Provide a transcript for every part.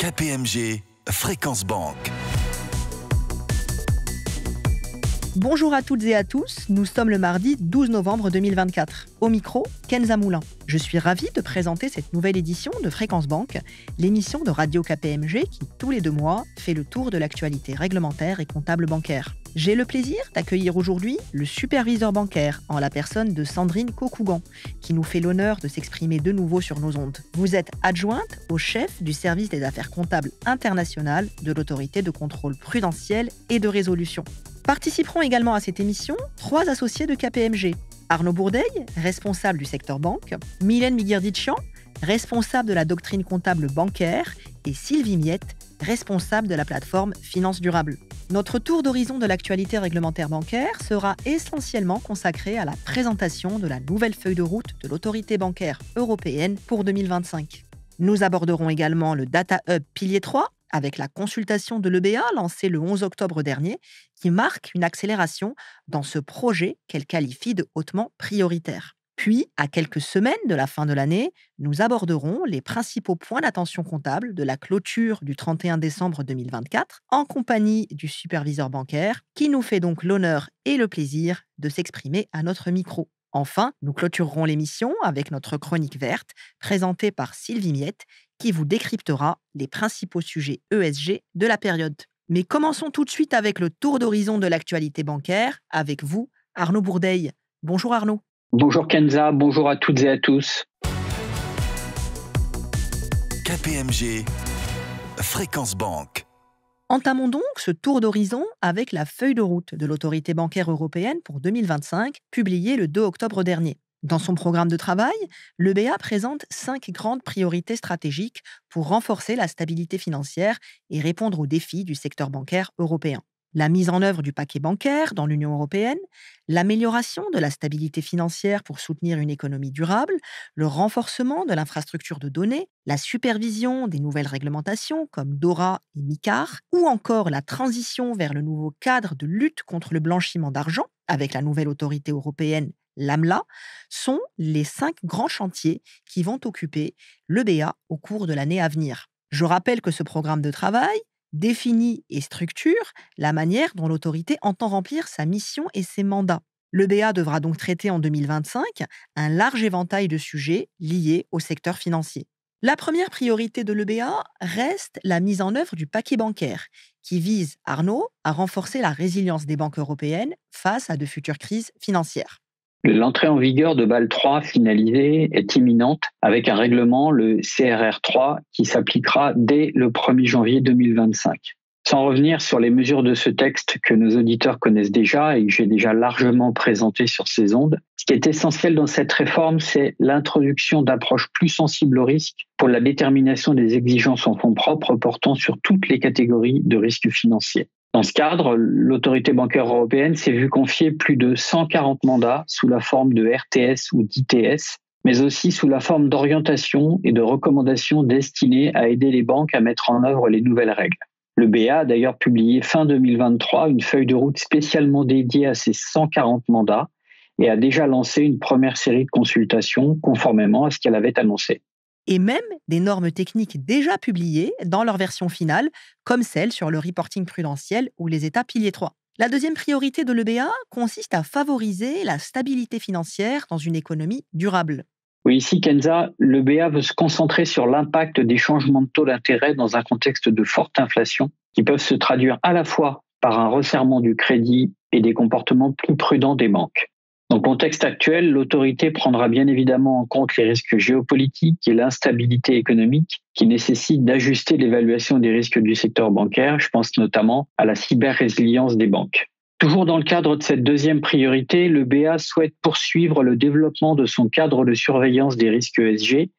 KPMG Fréquence Banque. Bonjour à toutes et à tous, nous sommes le mardi 12 novembre 2024. Au micro, Kenza Moulin. Je suis ravie de présenter cette nouvelle édition de Fréquence Banque, l'émission de Radio KPMG qui, tous les 2 mois, fait le tour de l'actualité réglementaire et comptable bancaire. J'ai le plaisir d'accueillir aujourd'hui le superviseur bancaire en la personne de Sandrine Cocougan, qui nous fait l'honneur de s'exprimer de nouveau sur nos ondes. Vous êtes adjointe au chef du service des affaires comptables internationales de l'autorité de contrôle prudentiel et de résolution. Participeront également à cette émission 3 associés de KPMG. Arnaud Bourdeil, responsable du secteur banque, Mylène Miguerditchian, responsable de la doctrine comptable bancaire, et Sylvie Miette, responsable de la plateforme Finance Durable. Notre tour d'horizon de l'actualité réglementaire bancaire sera essentiellement consacré à la présentation de la nouvelle feuille de route de l'autorité bancaire européenne pour 2025. Nous aborderons également le Data Hub Pilier 3, avec la consultation de l'EBA lancée le 11 octobre dernier, qui marque une accélération dans ce projet qu'elle qualifie de hautement prioritaire. Puis, à quelques semaines de la fin de l'année, nous aborderons les principaux points d'attention comptable de la clôture du 31 décembre 2024, en compagnie du superviseur bancaire, qui nous fait donc l'honneur et le plaisir de s'exprimer à notre micro. Enfin, nous clôturerons l'émission avec notre chronique verte, présentée par Sylvie Miette, qui vous décryptera les principaux sujets ESG de la période. Mais commençons tout de suite avec le tour d'horizon de l'actualité bancaire, avec vous, Arnaud Bourdeil. Bonjour Arnaud. Bonjour Kenza, bonjour à toutes et à tous. KPMG Fréquence Banque. Entamons donc ce tour d'horizon avec la feuille de route de l'autorité bancaire européenne pour 2025, publiée le 2 octobre dernier. Dans son programme de travail, l'EBA présente 5 grandes priorités stratégiques pour renforcer la stabilité financière et répondre aux défis du secteur bancaire européen. La mise en œuvre du paquet bancaire dans l'Union européenne, l'amélioration de la stabilité financière pour soutenir une économie durable, le renforcement de l'infrastructure de données, la supervision des nouvelles réglementations comme DORA et MiCAR, ou encore la transition vers le nouveau cadre de lutte contre le blanchiment d'argent avec la nouvelle autorité européenne, l'AMLA, sont les 5 grands chantiers qui vont occuper l'EBA au cours de l'année à venir. Je rappelle que ce programme de travail définit et structure la manière dont l'autorité entend remplir sa mission et ses mandats. L'EBA devra donc traiter en 2025 un large éventail de sujets liés au secteur financier. La première priorité de l'EBA reste la mise en œuvre du paquet bancaire, qui vise, Arnaud, à renforcer la résilience des banques européennes face à de futures crises financières. L'entrée en vigueur de Bâle 3 finalisée est imminente avec un règlement, le CRR3, qui s'appliquera dès le 1er janvier 2025. Sans revenir sur les mesures de ce texte que nos auditeurs connaissent déjà et que j'ai déjà largement présenté sur ces ondes, ce qui est essentiel dans cette réforme, c'est l'introduction d'approches plus sensibles au risque pour la détermination des exigences en fonds propres portant sur toutes les catégories de risques financiers. Dans ce cadre, l'autorité bancaire européenne s'est vue confier plus de 140 mandats sous la forme de RTS ou d'ITS, mais aussi sous la forme d'orientation et de recommandations destinées à aider les banques à mettre en œuvre les nouvelles règles. Le BA a d'ailleurs publié fin 2023 une feuille de route spécialement dédiée à ces 140 mandats et a déjà lancé une première série de consultations conformément à ce qu'elle avait annoncé. Et même des normes techniques déjà publiées dans leur version finale, comme celle sur le reporting prudentiel ou les états pilier 3. La deuxième priorité de l'EBA consiste à favoriser la stabilité financière dans une économie durable. Oui, ici, Kenza, l'EBA veut se concentrer sur l'impact des changements de taux d'intérêt dans un contexte de forte inflation, qui peuvent se traduire à la fois par un resserrement du crédit et des comportements plus prudents des banques. Dans le contexte actuel, l'autorité prendra bien évidemment en compte les risques géopolitiques et l'instabilité économique qui nécessitent d'ajuster l'évaluation des risques du secteur bancaire. Je pense notamment à la cyber-résilience des banques. Toujours dans le cadre de cette deuxième priorité, le BA souhaite poursuivre le développement de son cadre de surveillance des risques ESG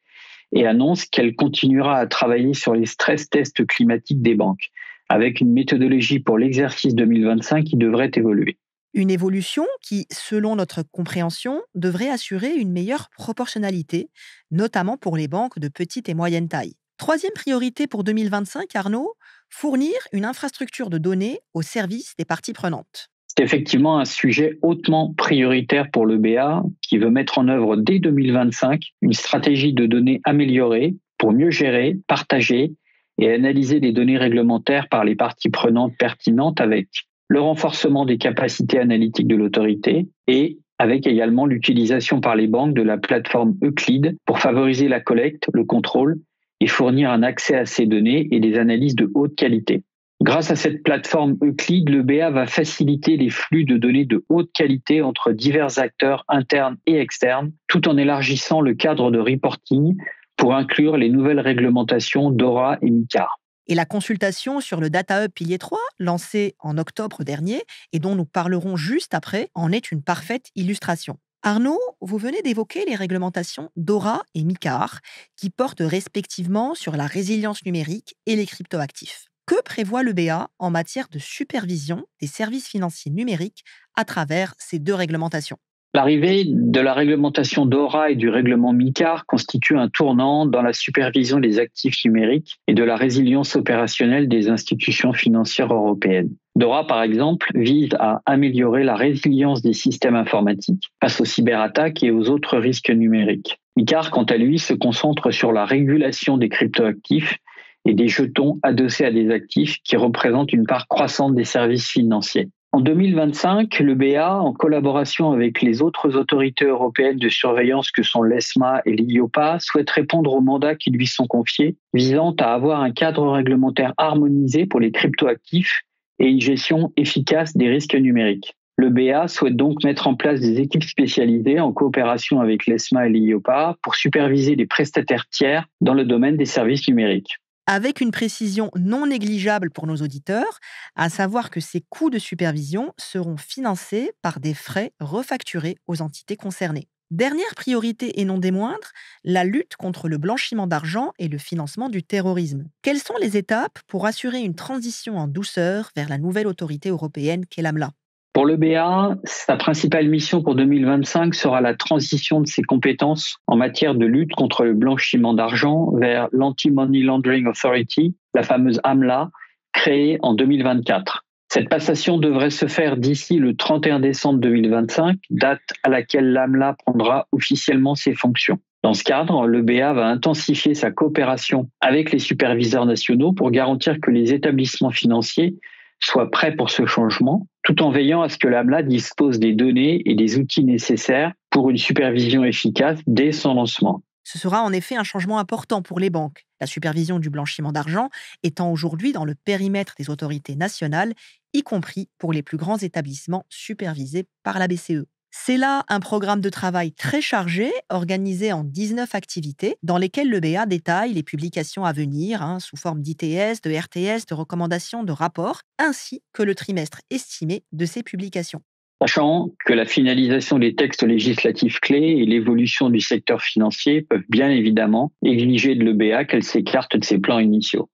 et annonce qu'elle continuera à travailler sur les stress tests climatiques des banques, avec une méthodologie pour l'exercice 2025 qui devrait évoluer. Une évolution qui, selon notre compréhension, devrait assurer une meilleure proportionnalité, notamment pour les banques de petite et moyenne taille. Troisième priorité pour 2025, Arnaud, fournir une infrastructure de données au service des parties prenantes. C'est effectivement un sujet hautement prioritaire pour l'EBA qui veut mettre en œuvre dès 2025 une stratégie de données améliorée pour mieux gérer, partager et analyser les données réglementaires par les parties prenantes pertinentes avec le renforcement des capacités analytiques de l'autorité et avec également l'utilisation par les banques de la plateforme Euclid pour favoriser la collecte, le contrôle et fournir un accès à ces données et des analyses de haute qualité. Grâce à cette plateforme Euclid, le BA va faciliter les flux de données de haute qualité entre divers acteurs internes et externes, tout en élargissant le cadre de reporting pour inclure les nouvelles réglementations DORA et MiCAR. Et la consultation sur le Data Hub Pilier 3, lancée en octobre dernier et dont nous parlerons juste après, en est une parfaite illustration. Arnaud, vous venez d'évoquer les réglementations DORA et MiCAR qui portent respectivement sur la résilience numérique et les cryptoactifs. Que prévoit le BA en matière de supervision des services financiers numériques à travers ces deux réglementations ? L'arrivée de la réglementation DORA et du règlement MiCAR constitue un tournant dans la supervision des actifs numériques et de la résilience opérationnelle des institutions financières européennes. DORA, par exemple, vise à améliorer la résilience des systèmes informatiques face aux cyberattaques et aux autres risques numériques. MiCAR, quant à lui, se concentre sur la régulation des cryptoactifs et des jetons adossés à des actifs qui représentent une part croissante des services financiers. En 2025, le BA, en collaboration avec les autres autorités européennes de surveillance que sont l'ESMA et l'IOPA, souhaite répondre aux mandats qui lui sont confiés, visant à avoir un cadre réglementaire harmonisé pour les cryptoactifs et une gestion efficace des risques numériques. Le BA souhaite donc mettre en place des équipes spécialisées en coopération avec l'ESMA et l'IOPA pour superviser les prestataires tiers dans le domaine des services numériques. Avec une précision non négligeable pour nos auditeurs, à savoir que ces coûts de supervision seront financés par des frais refacturés aux entités concernées. Dernière priorité et non des moindres, la lutte contre le blanchiment d'argent et le financement du terrorisme. Quelles sont les étapes pour assurer une transition en douceur vers la nouvelle autorité européenne qu'est l'AMLA ? Pour le BA, sa principale mission pour 2025 sera la transition de ses compétences en matière de lutte contre le blanchiment d'argent vers l'Anti-Money Laundering Authority, la fameuse AMLA, créée en 2024. Cette passation devrait se faire d'ici le 31 décembre 2025, date à laquelle l'AMLA prendra officiellement ses fonctions. Dans ce cadre, le BA va intensifier sa coopération avec les superviseurs nationaux pour garantir que les établissements financiers soient prêts pour ce changement, tout en veillant à ce que l'AMLA dispose des données et des outils nécessaires pour une supervision efficace dès son lancement. Ce sera en effet un changement important pour les banques, la supervision du blanchiment d'argent étant aujourd'hui dans le périmètre des autorités nationales, y compris pour les plus grands établissements supervisés par la BCE. C'est là un programme de travail très chargé, organisé en 19 activités, dans lesquelles le BA détaille les publications à venir, sous forme d'ITS, de RTS, de recommandations, de rapports, ainsi que le trimestre estimé de ces publications. Sachant que la finalisation des textes législatifs clés et l'évolution du secteur financier peuvent bien évidemment exiger de l'EBA qu'elle s'écarte de ses plans initiaux.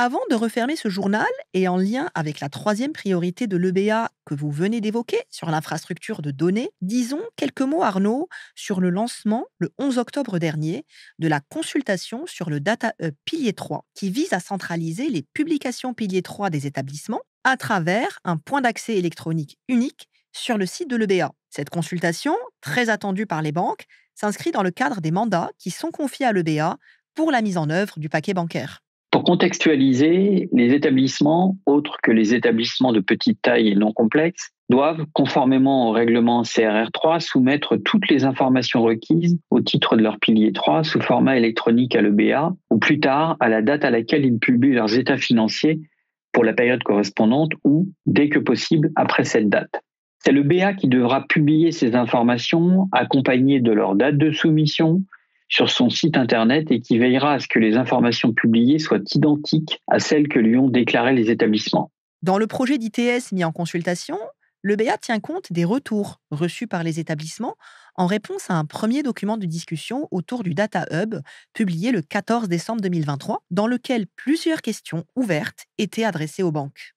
Avant de refermer ce journal, et en lien avec la troisième priorité de l'EBA que vous venez d'évoquer sur l'infrastructure de données, disons quelques mots, Arnaud, sur le lancement, le 11 octobre dernier, de la consultation sur le Data Hub Pilier 3, qui vise à centraliser les publications Pilier 3 des établissements à travers un point d'accès électronique unique sur le site de l'EBA. Cette consultation, très attendue par les banques, s'inscrit dans le cadre des mandats qui sont confiés à l'EBA pour la mise en œuvre du paquet bancaire. Pour contextualiser, les établissements, autres que les établissements de petite taille et non complexes, doivent, conformément au règlement CRR3, soumettre toutes les informations requises au titre de leur pilier 3 sous format électronique à l'EBA, ou plus tard à la date à laquelle ils publient leurs états financiers pour la période correspondante ou, dès que possible, après cette date. C'est l'EBA qui devra publier ces informations accompagnées de leur date de soumission, sur son site internet et qui veillera à ce que les informations publiées soient identiques à celles que lui ont déclarées les établissements. Dans le projet d'ITS mis en consultation, le BA tient compte des retours reçus par les établissements en réponse à un premier document de discussion autour du Data Hub publié le 14 décembre 2023, dans lequel plusieurs questions ouvertes étaient adressées aux banques.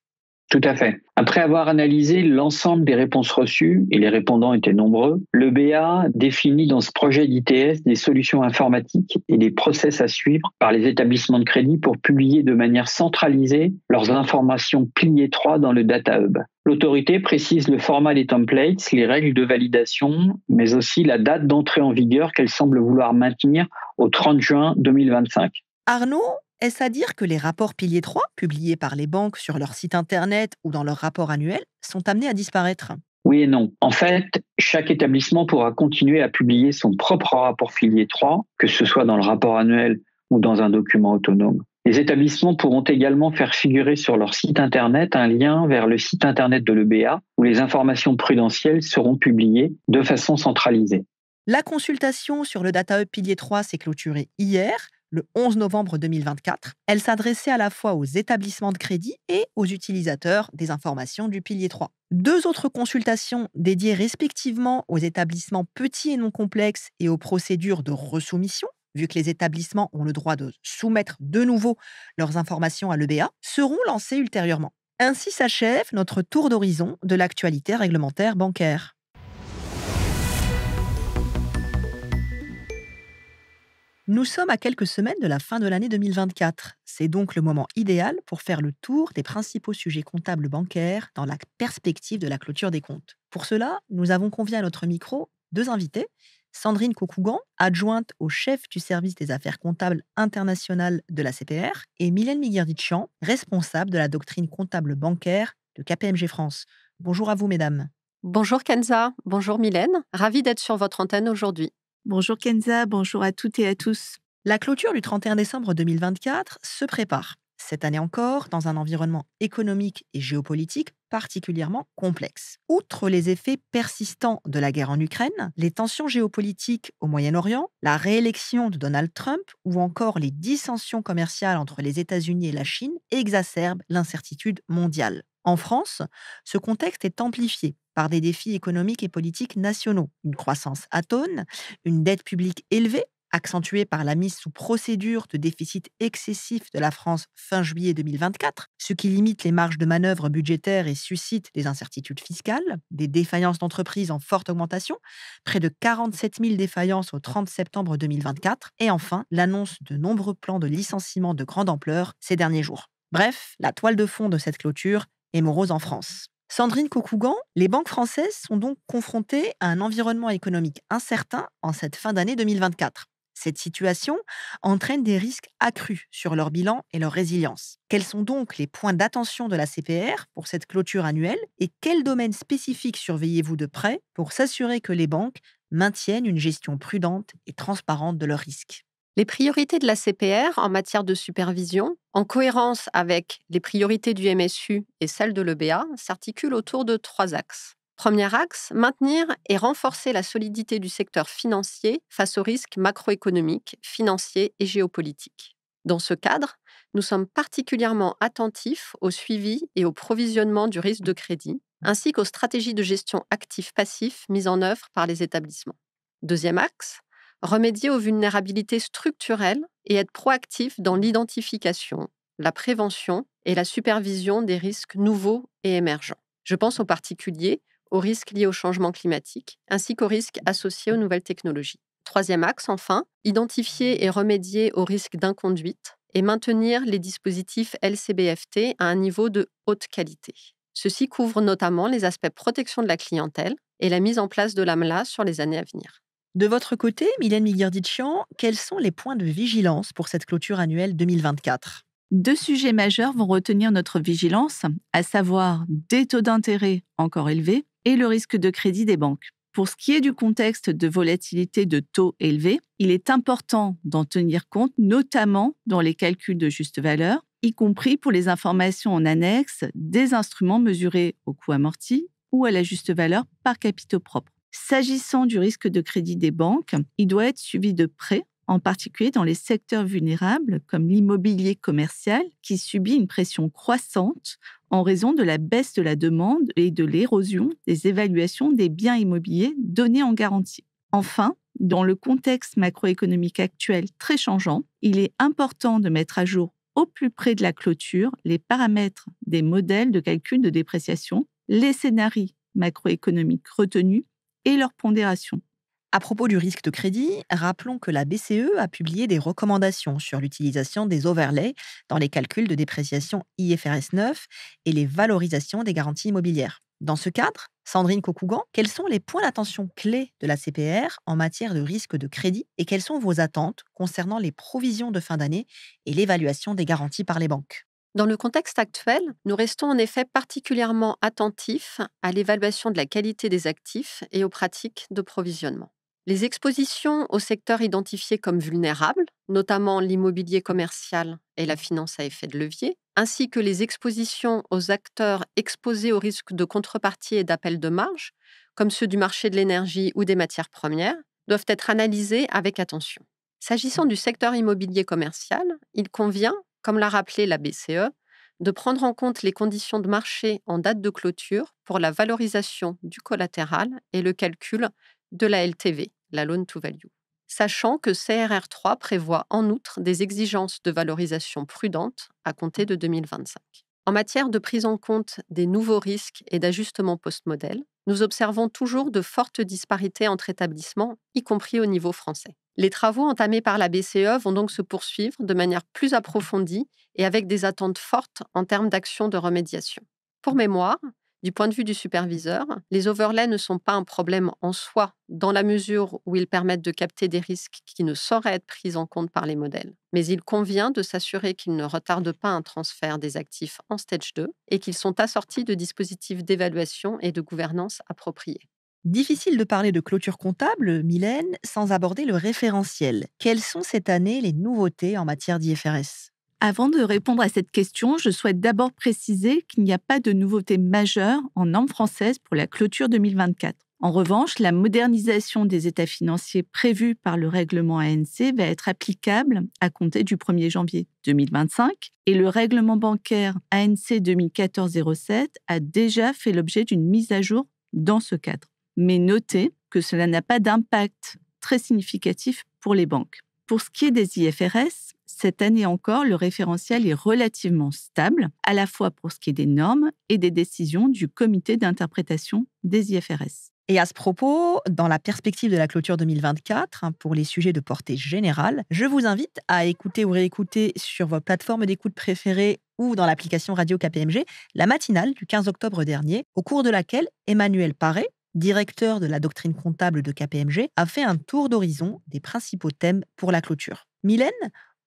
Tout à fait. Après avoir analysé l'ensemble des réponses reçues, et les répondants étaient nombreux, le BA définit dans ce projet d'ITS des solutions informatiques et des process à suivre par les établissements de crédit pour publier de manière centralisée leurs informations pilier 3 dans le Data Hub. L'autorité précise le format des templates, les règles de validation, mais aussi la date d'entrée en vigueur qu'elle semble vouloir maintenir au 30 juin 2025. Arnaud, est-ce à dire que les rapports Pilier 3, publiés par les banques sur leur site internet ou dans leur rapport annuel, sont amenés à disparaître? Oui et non. En fait, chaque établissement pourra continuer à publier son propre rapport Pilier 3, que ce soit dans le rapport annuel ou dans un document autonome. Les établissements pourront également faire figurer sur leur site internet un lien vers le site internet de l'EBA où les informations prudentielles seront publiées de façon centralisée. La consultation sur le Data Hub Pilier 3 s'est clôturée hier, le 11 novembre 2024. Elle s'adressait à la fois aux établissements de crédit et aux utilisateurs des informations du Pilier 3. Deux autres consultations dédiées respectivement aux établissements petits et non complexes et aux procédures de resoumission, vu que les établissements ont le droit de soumettre de nouveau leurs informations à l'EBA, seront lancées ultérieurement. Ainsi s'achève notre tour d'horizon de l'actualité réglementaire bancaire. Nous sommes à quelques semaines de la fin de l'année 2024. C'est donc le moment idéal pour faire le tour des principaux sujets comptables bancaires dans la perspective de la clôture des comptes. Pour cela, nous avons convié à notre micro deux invités. Sandrine Cocougan, adjointe au chef du service des affaires comptables internationales de la CPR, et Mylène Miguerditchian, responsable de la doctrine comptable bancaire de KPMG France. Bonjour à vous, mesdames. Bonjour Kenza, bonjour Mylène, ravie d'être sur votre antenne aujourd'hui. Bonjour Kenza, bonjour à toutes et à tous. La clôture du 31 décembre 2024 se prépare, cette année encore, dans un environnement économique et géopolitique particulièrement complexe. Outre les effets persistants de la guerre en Ukraine, les tensions géopolitiques au Moyen-Orient, la réélection de Donald Trump ou encore les dissensions commerciales entre les États-Unis et la Chine exacerbent l'incertitude mondiale. En France, ce contexte est amplifié par des défis économiques et politiques nationaux, une croissance atone, une dette publique élevée, accentuée par la mise sous procédure de déficit excessif de la France fin juillet 2024, ce qui limite les marges de manœuvre budgétaires et suscite des incertitudes fiscales, des défaillances d'entreprises en forte augmentation, près de 47 000 défaillances au 30 septembre 2024, et enfin l'annonce de nombreux plans de licenciement de grande ampleur ces derniers jours. Bref, la toile de fond de cette clôture est morose en France. Sandrine Cocougan, les banques françaises sont donc confrontées à un environnement économique incertain en cette fin d'année 2024. Cette situation entraîne des risques accrus sur leur bilan et leur résilience. Quels sont donc les points d'attention de la CPR pour cette clôture annuelle et quels domaines spécifiques surveillez-vous de près pour s'assurer que les banques maintiennent une gestion prudente et transparente de leurs risques? Les priorités de la CPR en matière de supervision, en cohérence avec les priorités du MSU et celles de l'EBA, s'articulent autour de 3 axes. Premier axe, maintenir et renforcer la solidité du secteur financier face aux risques macroéconomiques, financiers et géopolitiques. Dans ce cadre, nous sommes particulièrement attentifs au suivi et au provisionnement du risque de crédit, ainsi qu'aux stratégies de gestion actifs-passifs mises en œuvre par les établissements. Deuxième axe, remédier aux vulnérabilités structurelles et être proactif dans l'identification, la prévention et la supervision des risques nouveaux et émergents. Je pense en particulier aux risques liés au changement climatique, ainsi qu'aux risques associés aux nouvelles technologies. Troisième axe, enfin, identifier et remédier aux risques d'inconduite et maintenir les dispositifs LCBFT à un niveau de haute qualité. Ceci couvre notamment les aspects protection de la clientèle et la mise en place de l'AMLA sur les années à venir. De votre côté, Mylène Miguerditchian, quels sont les points de vigilance pour cette clôture annuelle 2024 ? 2 sujets majeurs vont retenir notre vigilance, à savoir des taux d'intérêt encore élevés et le risque de crédit des banques. Pour ce qui est du contexte de volatilité de taux élevés, il est important d'en tenir compte, notamment dans les calculs de juste valeur, y compris pour les informations en annexe des instruments mesurés au coût amorti ou à la juste valeur par capitaux propres. S'agissant du risque de crédit des banques, il doit être suivi de près, en particulier dans les secteurs vulnérables comme l'immobilier commercial qui subit une pression croissante en raison de la baisse de la demande et de l'érosion des évaluations des biens immobiliers donnés en garantie. Enfin, dans le contexte macroéconomique actuel très changeant, il est important de mettre à jour au plus près de la clôture les paramètres des modèles de calcul de dépréciation, les scénarios macroéconomiques retenus et leur pondération. À propos du risque de crédit, rappelons que la BCE a publié des recommandations sur l'utilisation des overlays dans les calculs de dépréciation IFRS 9 et les valorisations des garanties immobilières. Dans ce cadre, Sandrine Cocougan, quels sont les points d'attention clés de la CPR en matière de risque de crédit et quelles sont vos attentes concernant les provisions de fin d'année et l'évaluation des garanties par les banques? Dans le contexte actuel, nous restons en effet particulièrement attentifs à l'évaluation de la qualité des actifs et aux pratiques de provisionnement. Les expositions aux secteurs identifiés comme vulnérables, notamment l'immobilier commercial et la finance à effet de levier, ainsi que les expositions aux acteurs exposés au risque de contrepartie et d'appel de marge, comme ceux du marché de l'énergie ou des matières premières, doivent être analysés avec attention. S'agissant du secteur immobilier commercial, il convient, comme l'a rappelé la BCE, de prendre en compte les conditions de marché en date de clôture pour la valorisation du collatéral et le calcul de la LTV, la loan to value. Sachant que CRR3 prévoit en outre des exigences de valorisation prudentes à compter de 2025. En matière de prise en compte des nouveaux risques et d'ajustement post-modèle, nous observons toujours de fortes disparités entre établissements, y compris au niveau français. Les travaux entamés par la BCE vont donc se poursuivre de manière plus approfondie et avec des attentes fortes en termes d'actions de remédiation. Pour mémoire, du point de vue du superviseur, les overlays ne sont pas un problème en soi, dans la mesure où ils permettent de capter des risques qui ne sauraient être pris en compte par les modèles. Mais il convient de s'assurer qu'ils ne retardent pas un transfert des actifs en stage 2 et qu'ils sont assortis de dispositifs d'évaluation et de gouvernance appropriés. Difficile de parler de clôture comptable, Mylène, sans aborder le référentiel. Quelles sont cette année les nouveautés en matière d'IFRS? Avant de répondre à cette question, je souhaite d'abord préciser qu'il n'y a pas de nouveauté majeure en normes françaises pour la clôture 2024. En revanche, la modernisation des états financiers prévue par le règlement ANC va être applicable à compter du 1er janvier 2025 et le règlement bancaire ANC 2014-07 a déjà fait l'objet d'une mise à jour dans ce cadre. Mais notez que cela n'a pas d'impact très significatif pour les banques. Pour ce qui est des IFRS, cette année encore, le référentiel est relativement stable, à la fois pour ce qui est des normes et des décisions du comité d'interprétation des IFRS. Et à ce propos, dans la perspective de la clôture 2024, pour les sujets de portée générale, je vous invite à écouter ou réécouter sur vos plateformes d'écoute préférées ou dans l'application Radio KPMG la matinale du 15 octobre dernier, au cours de laquelle Emmanuel Paré, directeur de la doctrine comptable de KPMG, a fait un tour d'horizon des principaux thèmes pour la clôture. Mylène,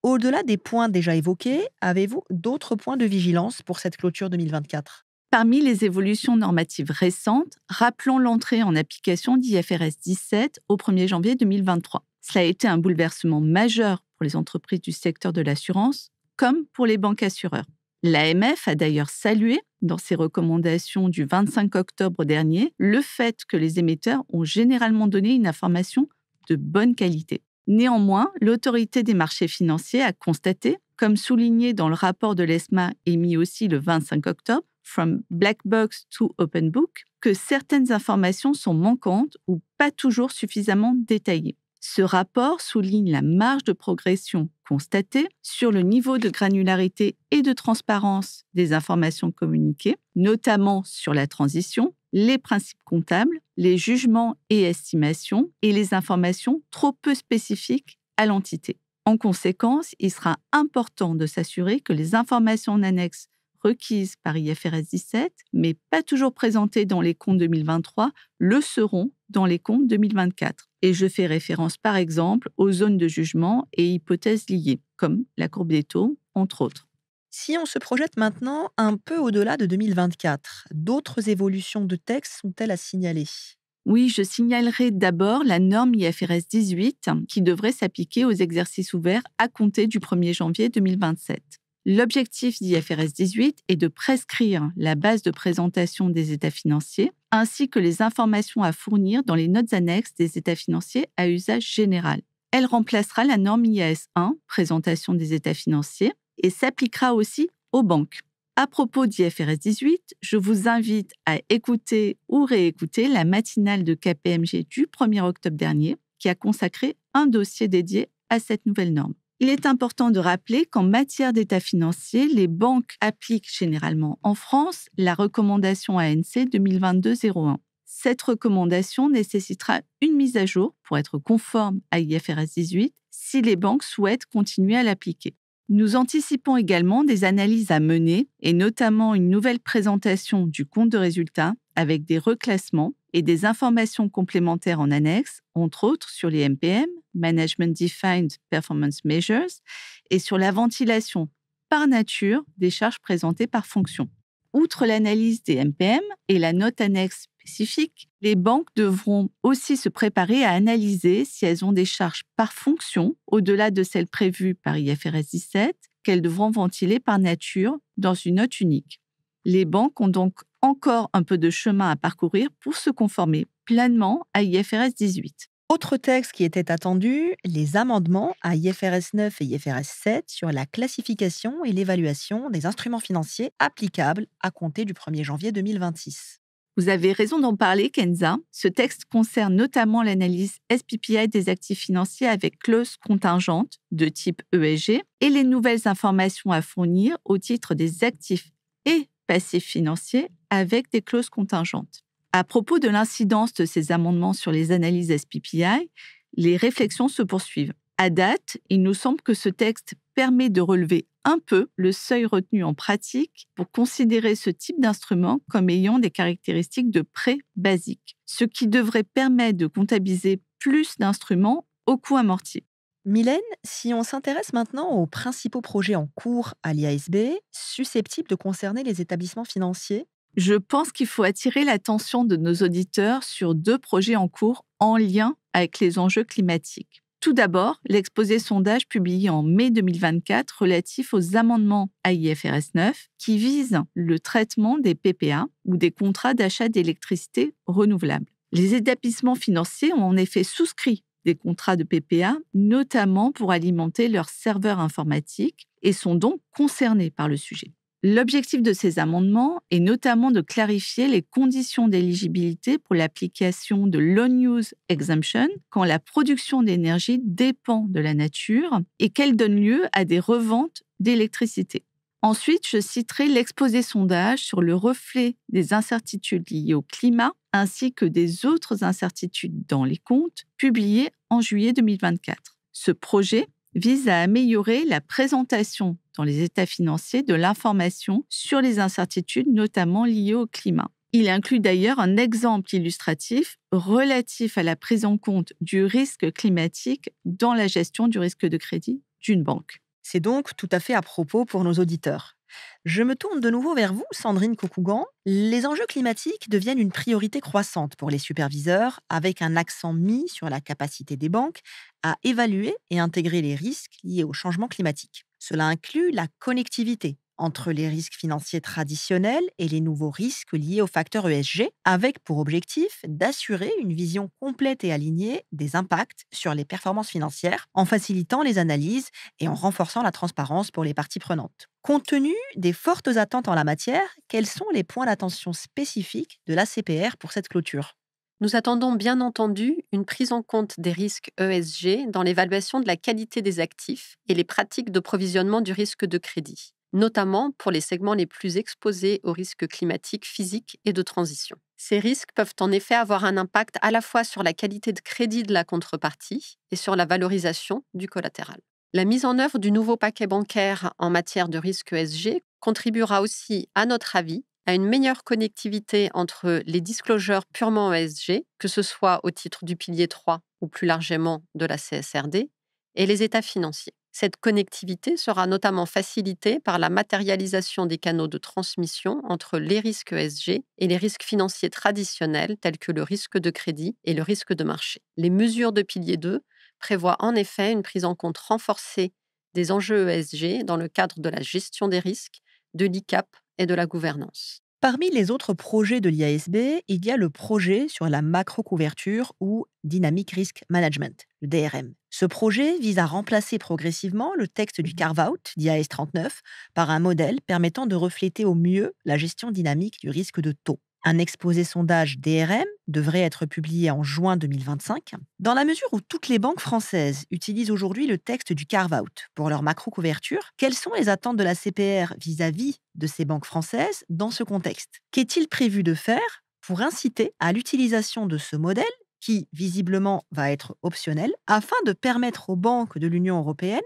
au-delà des points déjà évoqués, avez-vous d'autres points de vigilance pour cette clôture 2024 ? Parmi les évolutions normatives récentes, rappelons l'entrée en application d'IFRS 17 au 1er janvier 2023. Cela a été un bouleversement majeur pour les entreprises du secteur de l'assurance, comme pour les banques assureurs. L'AMF a d'ailleurs salué, dans ses recommandations du 25 octobre dernier, le fait que les émetteurs ont généralement donné une information de bonne qualité. Néanmoins, l'autorité des marchés financiers a constaté, comme souligné dans le rapport de l'ESMA émis aussi le 25 octobre, From Black Box to Open Book, que certaines informations sont manquantes ou pas toujours suffisamment détaillées. Ce rapport souligne la marge de progression constatée sur le niveau de granularité et de transparence des informations communiquées, notamment sur la transition, les principes comptables, les jugements et estimations et les informations trop peu spécifiques à l'entité. En conséquence, il sera important de s'assurer que les informations en annexe requises par IFRS 17, mais pas toujours présentées dans les comptes 2023, le seront dans les comptes 2024. Et je fais référence par exemple aux zones de jugement et hypothèses liées, comme la courbe des taux, entre autres. Si on se projette maintenant un peu au-delà de 2024, d'autres évolutions de texte sont-elles à signaler ? Oui, je signalerai d'abord la norme IFRS 18 qui devrait s'appliquer aux exercices ouverts à compter du 1er janvier 2027. L'objectif d'IFRS 18 est de prescrire la base de présentation des états financiers ainsi que les informations à fournir dans les notes annexes des états financiers à usage général. Elle remplacera la norme IAS 1, présentation des états financiers, et s'appliquera aussi aux banques. À propos d'IFRS 18, je vous invite à écouter ou réécouter la matinale de KPMG du 1er octobre dernier qui a consacré un dossier dédié à cette nouvelle norme. Il est important de rappeler qu'en matière d'état financier, les banques appliquent généralement en France la recommandation ANC 2022-01. Cette recommandation nécessitera une mise à jour pour être conforme à IFRS 18 si les banques souhaitent continuer à l'appliquer. Nous anticipons également des analyses à mener et notamment une nouvelle présentation du compte de résultat avec des reclassements et des informations complémentaires en annexe, entre autres sur les MPM, Management Defined Performance Measures, et sur la ventilation par nature des charges présentées par fonction. Outre l'analyse des MPM et la note annexe spécifique, les banques devront aussi se préparer à analyser si elles ont des charges par fonction au-delà de celles prévues par IFRS 17 qu'elles devront ventiler par nature dans une note unique. Les banques ont donc encore un peu de chemin à parcourir pour se conformer pleinement à IFRS 18. Autre texte qui était attendu, les amendements à IFRS 9 et IFRS 7 sur la classification et l'évaluation des instruments financiers applicables à compter du 1er janvier 2026. Vous avez raison d'en parler, Kenza. Ce texte concerne notamment l'analyse SPPI des actifs financiers avec clause contingente de type ESG et les nouvelles informations à fournir au titre des actifs et passifs financiers avec des clauses contingentes. À propos de l'incidence de ces amendements sur les analyses SPPI, les réflexions se poursuivent. À date, il nous semble que ce texte permet de relever un peu le seuil retenu en pratique pour considérer ce type d'instrument comme ayant des caractéristiques de prêt basique, ce qui devrait permettre de comptabiliser plus d'instruments au coût amorti. Mylène, si on s'intéresse maintenant aux principaux projets en cours à l'IASB, susceptibles de concerner les établissements financiers, je pense qu'il faut attirer l'attention de nos auditeurs sur 2 projets en cours en lien avec les enjeux climatiques. Tout d'abord, l'exposé sondage publié en mai 2024 relatif aux amendements à IFRS 9 qui vise le traitement des PPA ou des contrats d'achat d'électricité renouvelable. Les établissements financiers ont en effet souscrit des contrats de PPA, notamment pour alimenter leurs serveurs informatiques et sont donc concernés par le sujet. L'objectif de ces amendements est notamment de clarifier les conditions d'éligibilité pour l'application de l'on-use exemption quand la production d'énergie dépend de la nature et qu'elle donne lieu à des reventes d'électricité. Ensuite, je citerai l'exposé sondage sur le reflet des incertitudes liées au climat ainsi que des autres incertitudes dans les comptes, publié en juillet 2024. Ce projet vise à améliorer la présentation dans les états financiers de l'information sur les incertitudes, notamment liées au climat. Il inclut d'ailleurs un exemple illustratif relatif à la prise en compte du risque climatique dans la gestion du risque de crédit d'une banque. C'est donc tout à fait à propos pour nos auditeurs. Je me tourne de nouveau vers vous, Sandrine Cocougan. Les enjeux climatiques deviennent une priorité croissante pour les superviseurs, avec un accent mis sur la capacité des banques à évaluer et intégrer les risques liés au changement climatique. Cela inclut la connectivité entre les risques financiers traditionnels et les nouveaux risques liés aux facteurs ESG, avec pour objectif d'assurer une vision complète et alignée des impacts sur les performances financières, en facilitant les analyses et en renforçant la transparence pour les parties prenantes. Compte tenu des fortes attentes en la matière, quels sont les points d'attention spécifiques de l'ACPR pour cette clôture ? Nous attendons bien entendu une prise en compte des risques ESG dans l'évaluation de la qualité des actifs et les pratiques de provisionnement du risque de crédit, notamment pour les segments les plus exposés aux risques climatiques physiques et de transition. Ces risques peuvent en effet avoir un impact à la fois sur la qualité de crédit de la contrepartie et sur la valorisation du collatéral. La mise en œuvre du nouveau paquet bancaire en matière de risque ESG contribuera aussi, à notre avis, à une meilleure connectivité entre les disclosures purement ESG, que ce soit au titre du pilier 3 ou plus largement de la CSRD, et les états financiers. Cette connectivité sera notamment facilitée par la matérialisation des canaux de transmission entre les risques ESG et les risques financiers traditionnels tels que le risque de crédit et le risque de marché. Les mesures de pilier 2 prévoient en effet une prise en compte renforcée des enjeux ESG dans le cadre de la gestion des risques, de l'ICAP et de la gouvernance. Parmi les autres projets de l'IASB, il y a le projet sur la macro-couverture ou Dynamic Risk Management, le DRM. Ce projet vise à remplacer progressivement le texte du carve-out d'IAS 39 par un modèle permettant de refléter au mieux la gestion dynamique du risque de taux. Un exposé sondage DRM devrait être publié en juin 2025, dans la mesure où toutes les banques françaises utilisent aujourd'hui le texte du carve-out pour leur macro-couverture. Quelles sont les attentes de la CPR vis-à-vis de ces banques françaises dans ce contexte ? Qu'est-il prévu de faire pour inciter à l'utilisation de ce modèle qui, visiblement, va être optionnel, afin de permettre aux banques de l'Union européenne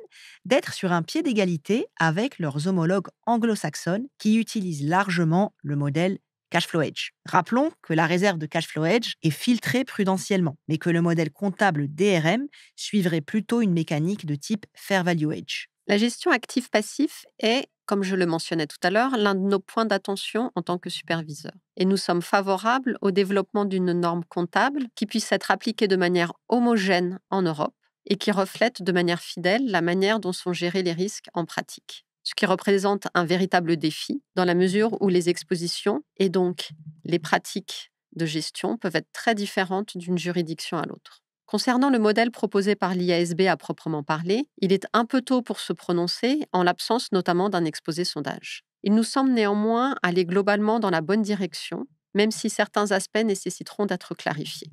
d'être sur un pied d'égalité avec leurs homologues anglo-saxonnes qui utilisent largement le modèle cash flow hedge. Rappelons que la réserve de cash flow hedge est filtrée prudentiellement, mais que le modèle comptable DRM suivrait plutôt une mécanique de type fair value hedge. La gestion actif-passif est, comme je le mentionnais tout à l'heure, l'un de nos points d'attention en tant que superviseur. Et nous sommes favorables au développement d'une norme comptable qui puisse être appliquée de manière homogène en Europe et qui reflète de manière fidèle la manière dont sont gérés les risques en pratique. Ce qui représente un véritable défi dans la mesure où les expositions et donc les pratiques de gestion peuvent être très différentes d'une juridiction à l'autre. Concernant le modèle proposé par l'IASB à proprement parler, il est un peu tôt pour se prononcer, en l'absence notamment d'un exposé sondage. Il nous semble néanmoins aller globalement dans la bonne direction, même si certains aspects nécessiteront d'être clarifiés.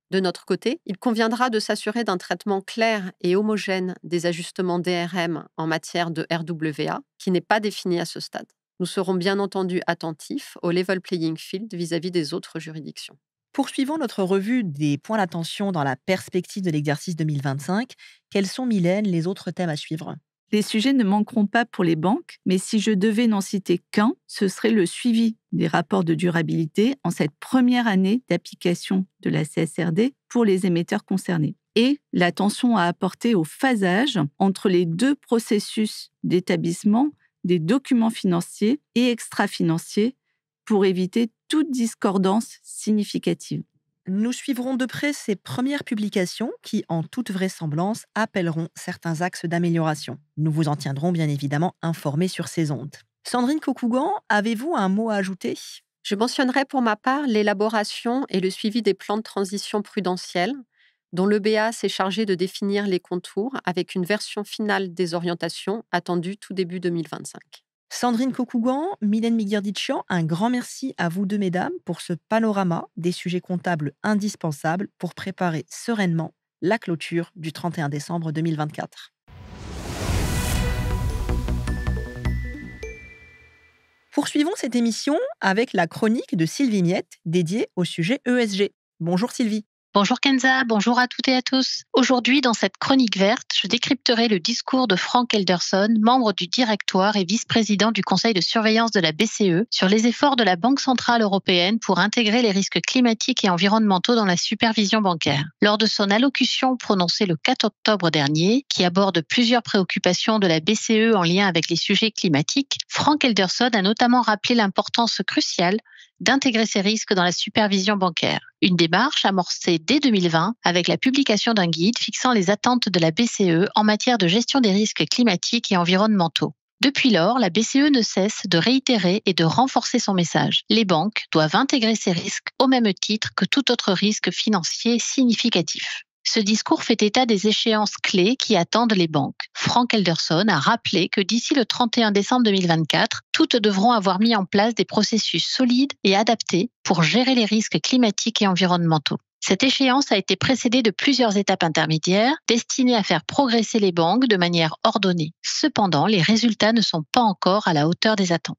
De notre côté, il conviendra de s'assurer d'un traitement clair et homogène des ajustements DRM en matière de RWA, qui n'est pas défini à ce stade. Nous serons bien entendu attentifs au level playing field vis-à-vis des autres juridictions. Poursuivons notre revue des points d'attention dans la perspective de l'exercice 2025. Quels sont, Mylène, les autres thèmes à suivre ? Les sujets ne manqueront pas pour les banques, mais si je devais n'en citer qu'un, ce serait le suivi des rapports de durabilité en cette première année d'application de la CSRD pour les émetteurs concernés. Et l'attention à apporter au phasage entre les deux processus d'établissement des documents financiers et extra-financiers pour éviter toute discordance significative. Nous suivrons de près ces premières publications qui, en toute vraisemblance, appelleront certains axes d'amélioration. Nous vous en tiendrons bien évidemment informés sur ces ondes. Sandrine Cocougan, avez-vous un mot à ajouter ? Je mentionnerai pour ma part l'élaboration et le suivi des plans de transition prudentielle, dont l'EBA s'est chargé de définir les contours avec une version finale des orientations attendue tout début 2025. Sandrine Cocougan, Mylène Miguerditchian, un grand merci à vous deux mesdames pour ce panorama des sujets comptables indispensables pour préparer sereinement la clôture du 31 décembre 2024. Poursuivons cette émission avec la chronique de Sylvie Miette dédiée au sujet ESG. Bonjour Sylvie. Bonjour Kenza, bonjour à toutes et à tous. Aujourd'hui, dans cette chronique verte, je décrypterai le discours de Frank Elderson, membre du directoire et vice-président du conseil de surveillance de la BCE, sur les efforts de la Banque centrale européenne pour intégrer les risques climatiques et environnementaux dans la supervision bancaire. Lors de son allocution prononcée le 4 octobre dernier, qui aborde plusieurs préoccupations de la BCE en lien avec les sujets climatiques, Frank Elderson a notamment rappelé l'importance cruciale d'intégrer ces risques dans la supervision bancaire. Une démarche amorcée dès 2020 avec la publication d'un guide fixant les attentes de la BCE en matière de gestion des risques climatiques et environnementaux. Depuis lors, la BCE ne cesse de réitérer et de renforcer son message. Les banques doivent intégrer ces risques au même titre que tout autre risque financier significatif. Ce discours fait état des échéances clés qui attendent les banques. Frank Elderson a rappelé que d'ici le 31 décembre 2024, toutes devront avoir mis en place des processus solides et adaptés pour gérer les risques climatiques et environnementaux. Cette échéance a été précédée de plusieurs étapes intermédiaires destinées à faire progresser les banques de manière ordonnée. Cependant, les résultats ne sont pas encore à la hauteur des attentes.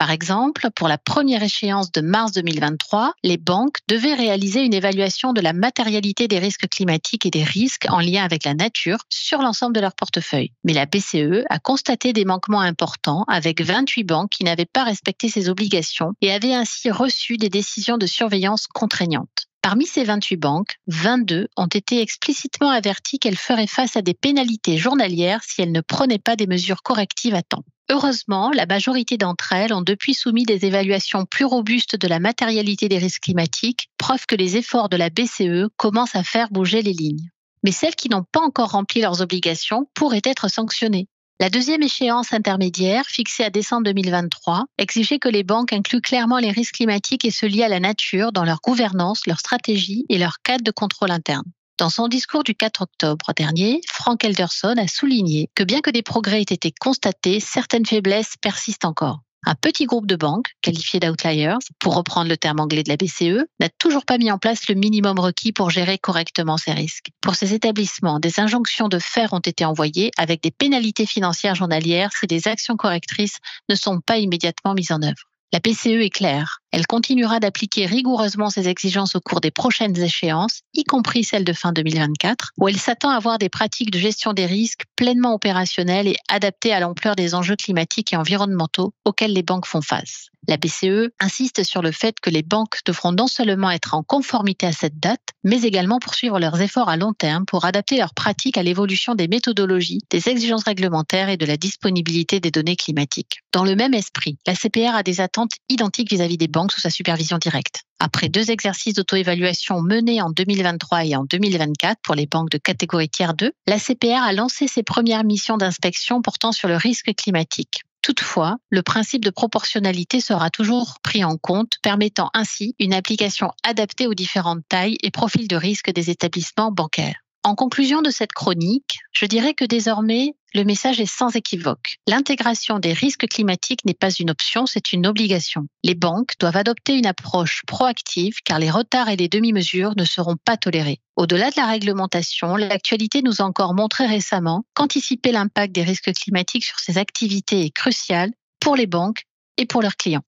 Par exemple, pour la première échéance de mars 2023, les banques devaient réaliser une évaluation de la matérialité des risques climatiques et des risques en lien avec la nature sur l'ensemble de leur portefeuille. Mais la BCE a constaté des manquements importants avec 28 banques qui n'avaient pas respecté ces obligations et avaient ainsi reçu des décisions de surveillance contraignantes. Parmi ces 28 banques, 22 ont été explicitement averties qu'elles feraient face à des pénalités journalières si elles ne prenaient pas des mesures correctives à temps. Heureusement, la majorité d'entre elles ont depuis soumis des évaluations plus robustes de la matérialité des risques climatiques, preuve que les efforts de la BCE commencent à faire bouger les lignes. Mais celles qui n'ont pas encore rempli leurs obligations pourraient être sanctionnées. La deuxième échéance intermédiaire, fixée à décembre 2023, exigeait que les banques incluent clairement les risques climatiques et ceux liés à la nature dans leur gouvernance, leur stratégie et leur cadre de contrôle interne. Dans son discours du 4 octobre dernier, Frank Elderson a souligné que bien que des progrès aient été constatés, certaines faiblesses persistent encore. Un petit groupe de banques, qualifié d'outliers, pour reprendre le terme anglais de la BCE, n'a toujours pas mis en place le minimum requis pour gérer correctement ces risques. Pour ces établissements, des injonctions de faire ont été envoyées avec des pénalités financières journalières si des actions correctrices ne sont pas immédiatement mises en œuvre. La BCE est claire, Elle continuera d'appliquer rigoureusement ses exigences au cours des prochaines échéances, y compris celle de fin 2024, où elle s'attend à avoir des pratiques de gestion des risques pleinement opérationnelles et adaptées à l'ampleur des enjeux climatiques et environnementaux auxquels les banques font face. La BCE insiste sur le fait que les banques devront non seulement être en conformité à cette date, mais également poursuivre leurs efforts à long terme pour adapter leurs pratiques à l'évolution des méthodologies, des exigences réglementaires et de la disponibilité des données climatiques. Dans le même esprit, la CPR a des attentes identiques vis-à-vis des banques sous sa supervision directe. Après 2 exercices d'auto-évaluation menés en 2023 et en 2024 pour les banques de catégorie tiers 2, la CPR a lancé ses premières missions d'inspection portant sur le risque climatique. Toutefois, le principe de proportionnalité sera toujours pris en compte, permettant ainsi une application adaptée aux différentes tailles et profils de risque des établissements bancaires. En conclusion de cette chronique, je dirais que désormais, le message est sans équivoque. L'intégration des risques climatiques n'est pas une option, c'est une obligation. Les banques doivent adopter une approche proactive car les retards et les demi-mesures ne seront pas tolérés. Au-delà de la réglementation, l'actualité nous a encore montré récemment qu'anticiper l'impact des risques climatiques sur ces activités est crucial pour les banques et pour leurs clients.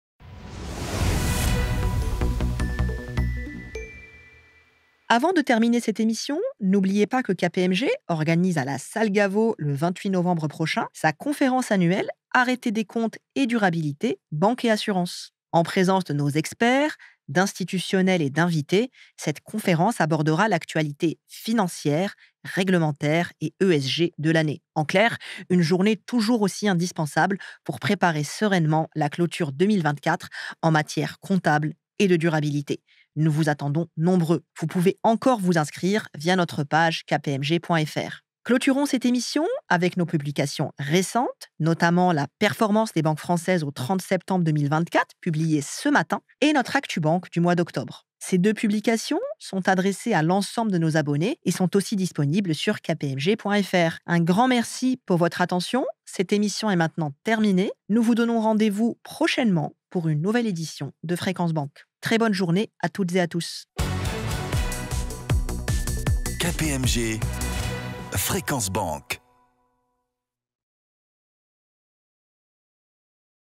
Avant de terminer cette émission, n'oubliez pas que KPMG organise à la Salle Gaveau le 28 novembre prochain sa conférence annuelle Arrêté des comptes et durabilité, banque et assurance. En présence de nos experts, d'institutionnels et d'invités, cette conférence abordera l'actualité financière, réglementaire et ESG de l'année. En clair, une journée toujours aussi indispensable pour préparer sereinement la clôture 2024 en matière comptable et de durabilité. Nous vous attendons nombreux. Vous pouvez encore vous inscrire via notre page kpmg.fr. Clôturons cette émission avec nos publications récentes, notamment la performance des banques françaises au 30 septembre 2024, publiée ce matin, et notre ActuBank du mois d'octobre. Ces 2 publications sont adressées à l'ensemble de nos abonnés et sont aussi disponibles sur kpmg.fr. Un grand merci pour votre attention. Cette émission est maintenant terminée. Nous vous donnons rendez-vous prochainement pour une nouvelle édition de Fréquence Banque. Très bonne journée à toutes et à tous. KPMG Fréquence Banque.